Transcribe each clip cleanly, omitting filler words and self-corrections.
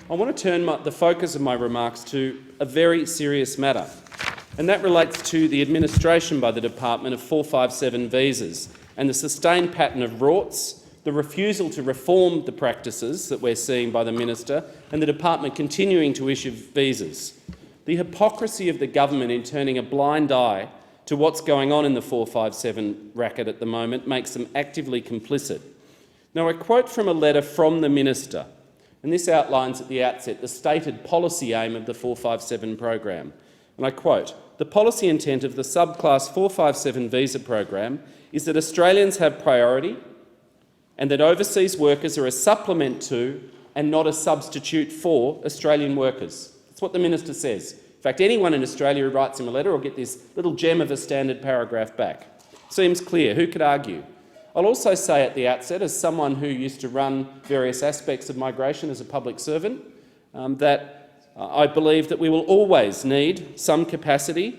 I want to turn the focus of my remarks to a very serious matter, and that relates to the administration by the department of 457 visas and the sustained pattern of rorts, the refusal to reform the practices that we're seeing by the minister, and the department continuing to issue visas. The hypocrisy of the government in turning a blind eye to what's going on in the 457 racket at the moment makes them actively complicit. Now, I quote from a letter from the minister, and this outlines at the outset the stated policy aim of the 457 program. And I quote, "The policy intent of the subclass 457 visa program is that Australians have priority and that overseas workers are a supplement to and not a substitute for Australian workers." That's what the minister says. In fact, anyone in Australia who writes him a letter will get this little gem of a standard paragraph back. Seems clear. Who could argue? I'll also say at the outset, as someone who used to run various aspects of migration as a public servant, that I believe that we will always need some capacity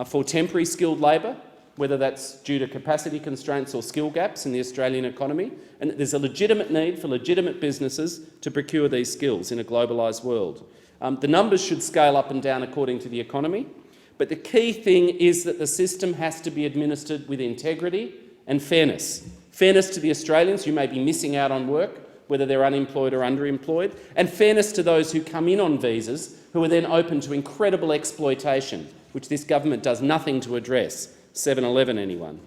for temporary skilled labour, whether that's due to capacity constraints or skill gaps in the Australian economy, and that there's a legitimate need for legitimate businesses to procure these skills in a globalised world. The numbers should scale up and down according to the economy, but the key thing is that the system has to be administered with integrity and fairness. Fairness to the Australians who may be missing out on work, whether they're unemployed or underemployed, and fairness to those who come in on visas who are then open to incredible exploitation, which this government does nothing to address. 7-Eleven, anyone?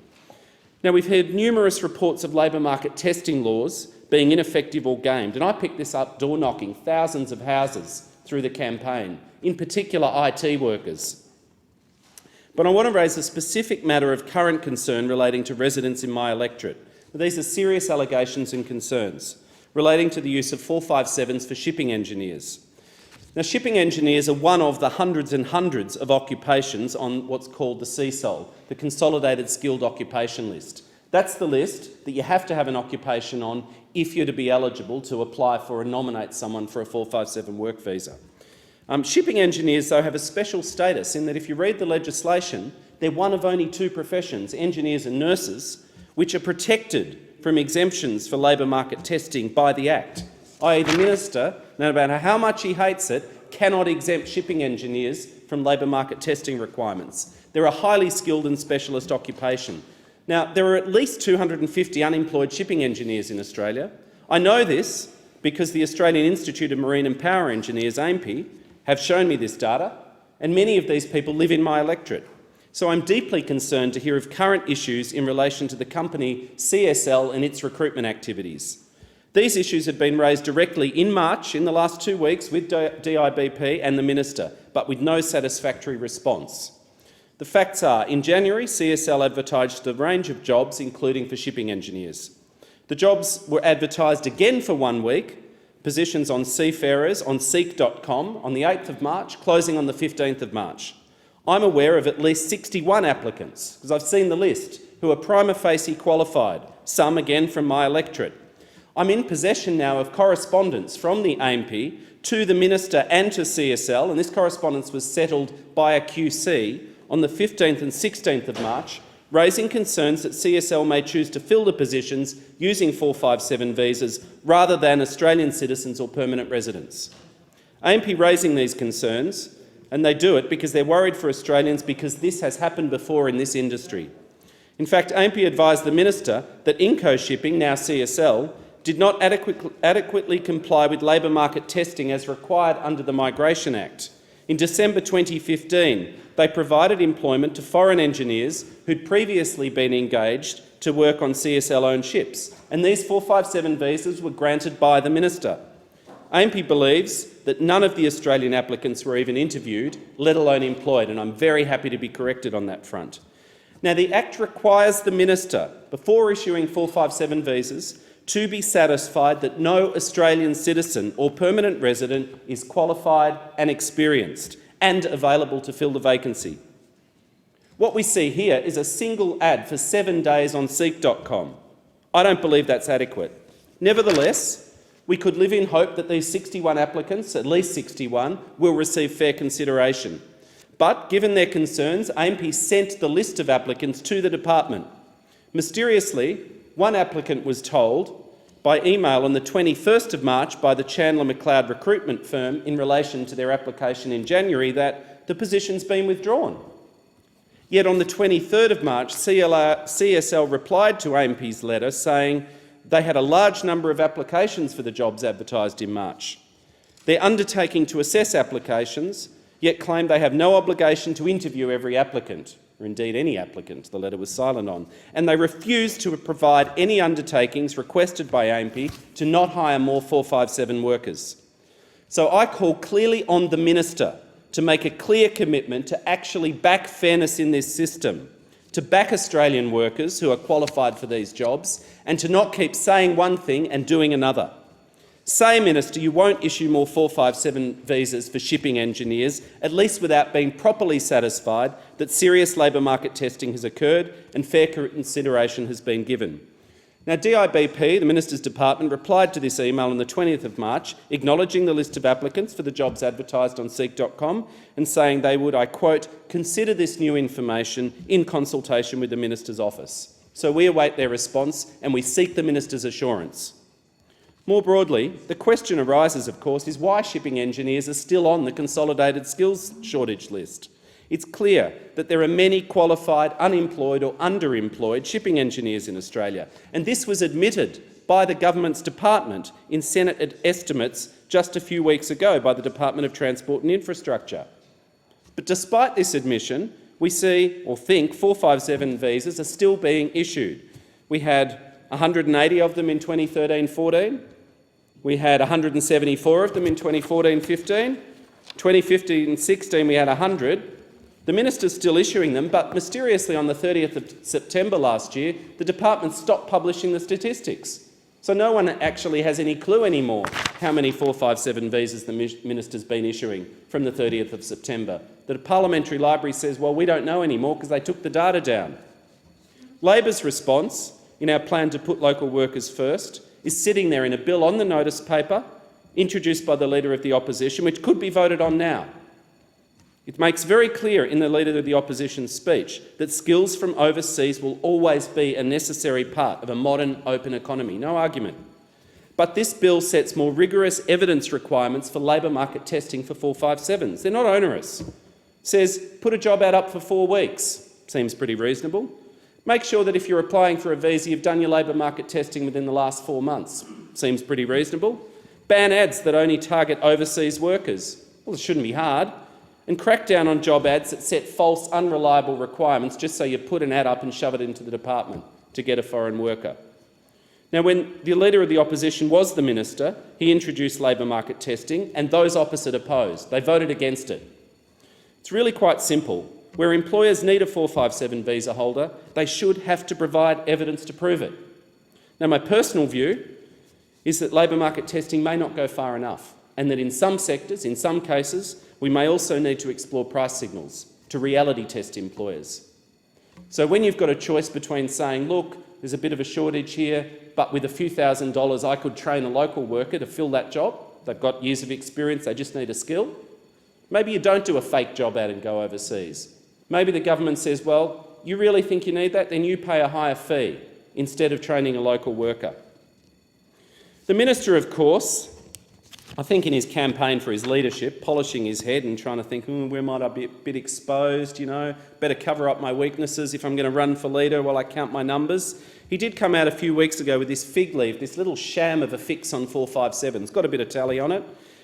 Now, we've heard numerous reports of labour market testing laws being ineffective or gamed, and I picked this up door-knocking thousands of houses through the campaign, in particular IT workers. But I want to raise a specific matter of current concern relating to residents in my electorate. These are serious allegations and concerns relating to the use of 457s for shipping engineers. Now, shipping engineers are one of the hundreds and hundreds of occupations on what's called the CSOL, the Consolidated Skilled Occupation List. That's the list that you have to have an occupation on if you're to be eligible to apply for and nominate someone for a 457 work visa. Shipping engineers, though, have a special status in that if you read the legislation, they're one of only two professions, engineers and nurses, which are protected from exemptions for labour market testing by the Act, i.e. the minister, no matter how much he hates it, cannot exempt shipping engineers from labour market testing requirements. They're a highly skilled and specialist occupation. Now, there are at least 250 unemployed shipping engineers in Australia. I know this because the Australian Institute of Marine and Power Engineers, AMPE, have shown me this data, and many of these people live in my electorate. So I'm deeply concerned to hear of current issues in relation to the company CSL and its recruitment activities. These issues have been raised directly in March, in the last 2 weeks, with DIBP and the minister, but with no satisfactory response. The facts are, in January, CSL advertised a range of jobs, including for shipping engineers. The jobs were advertised again for 1 week, positions on seafarers on seek.com on the 8th of March, closing on the 15th of March. I'm aware of at least 61 applicants, because I've seen the list, who are prima facie qualified, some again from my electorate. I'm in possession now of correspondence from the AMP to the minister and to CSL, and this correspondence was settled by a QC on the 15th and 16th of March, raising concerns that CSL may choose to fill the positions using 457 visas rather than Australian citizens or permanent residents. AMP raising these concerns, and they do it because they're worried for Australians because this has happened before in this industry. In fact, AMP advised the minister that Inco Shipping, now CSL, did not adequately comply with labour market testing as required under the Migration Act. In December 2015, they provided employment to foreign engineers who'd previously been engaged to work on CSL-owned ships, and these 457 visas were granted by the minister. AMP believes that none of the Australian applicants were even interviewed, let alone employed, and I'm very happy to be corrected on that front. Now, the Act requires the minister, before issuing 457 visas, to be satisfied that no Australian citizen or permanent resident is qualified and experienced and available to fill the vacancy. What we see here is a single ad for 7 days on seek.com. I don't believe that's adequate. Nevertheless, we could live in hope that these 61 applicants, at least 61, will receive fair consideration. But given their concerns, AMP sent the list of applicants to the department. Mysteriously, one applicant was told by email on the 21st of March by the Chandler McLeod recruitment firm in relation to their application in January that the position's been withdrawn. Yet on the 23rd of March, CSL replied to AMP's letter saying they had a large number of applications for the jobs advertised in March. They're undertaking to assess applications, yet claim they have no obligation to interview every applicant, or indeed any applicant, the letter was silent on, and they refuse to provide any undertakings requested by AMP to not hire more 457 workers. So I call clearly on the Minister to make a clear commitment to actually back fairness in this system, to back Australian workers who are qualified for these jobs, and to not keep saying one thing and doing another. Say, Minister, you won't issue more 457 visas for shipping engineers, at least without being properly satisfied that serious labour market testing has occurred and fair consideration has been given. Now, DIBP, the Minister's Department, replied to this email on the 20th of March, acknowledging the list of applicants for the jobs advertised on seek.com and saying they would, I quote, consider this new information in consultation with the Minister's office. So we await their response and we seek the Minister's assurance. More broadly, the question arises, of course, is why shipping engineers are still on the consolidated skills shortage list. It's clear that there are many qualified, unemployed or underemployed shipping engineers in Australia, and this was admitted by the government's department in Senate estimates just a few weeks ago by the Department of Transport and Infrastructure. But despite this admission, we see or think 457 visas are still being issued. We had 180 of them in 2013-14. We had 174 of them in 2014-15. 2015-16 we had 100. The Minister's still issuing them, but mysteriously on the 30th of September last year, the department stopped publishing the statistics. So no one actually has any clue anymore how many 457 visas the Minister's been issuing from the 30th of September. The Parliamentary Library says, well, we don't know anymore because they took the data down. Labor's response in our plan to put local workers first is sitting there in a bill on the notice paper introduced by the Leader of the Opposition, which could be voted on now. It makes very clear in the Leader of the Opposition's speech that skills from overseas will always be a necessary part of a modern open economy, no argument. But this bill sets more rigorous evidence requirements for labour market testing for 457s. They're not onerous. It says put a job ad up for 4 weeks, seems pretty reasonable. Make sure that if you're applying for a visa, you've done your labour market testing within the last 4 months, seems pretty reasonable. Ban ads that only target overseas workers. Well, it shouldn't be hard. And crack down on job ads that set false, unreliable requirements just so you put an ad up and shove it into the department to get a foreign worker. Now, when the Leader of the Opposition was the Minister, he introduced labour market testing and those opposite opposed. They voted against it. It's really quite simple. Where employers need a 457 visa holder, they should have to provide evidence to prove it. Now, my personal view is that labour market testing may not go far enough, and that in some sectors, in some cases, we may also need to explore price signals to reality test employers. So when you've got a choice between saying, look, there's a bit of a shortage here, but with a few $1,000s I could train a local worker to fill that job, they've got years of experience, they just need a skill. Maybe you don't do a fake job ad and go overseas. Maybe the government says, well, you really think you need that? Then you pay a higher fee instead of training a local worker. The Minister, of course, I think in his campaign for his leadership, polishing his head and trying to think, where might I be a bit exposed, better cover up my weaknesses if I'm going to run for leader while I count my numbers. He did come out a few weeks ago with this fig leaf, this little sham of a fix on 457. It's got a bit of tally on it.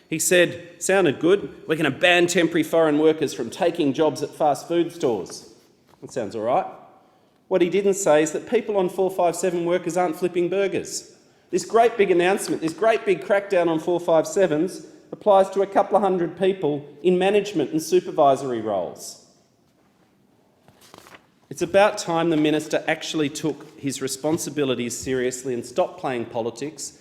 He said, sounded good, we're going to ban temporary foreign workers from taking jobs at fast food stores. That sounds all right. What he didn't say is that people on 457 workers aren't flipping burgers. This great big announcement, this great big crackdown on 457s applies to a couple of hundred people in management and supervisory roles. It's about time the Minister actually took his responsibilities seriously and stopped playing politics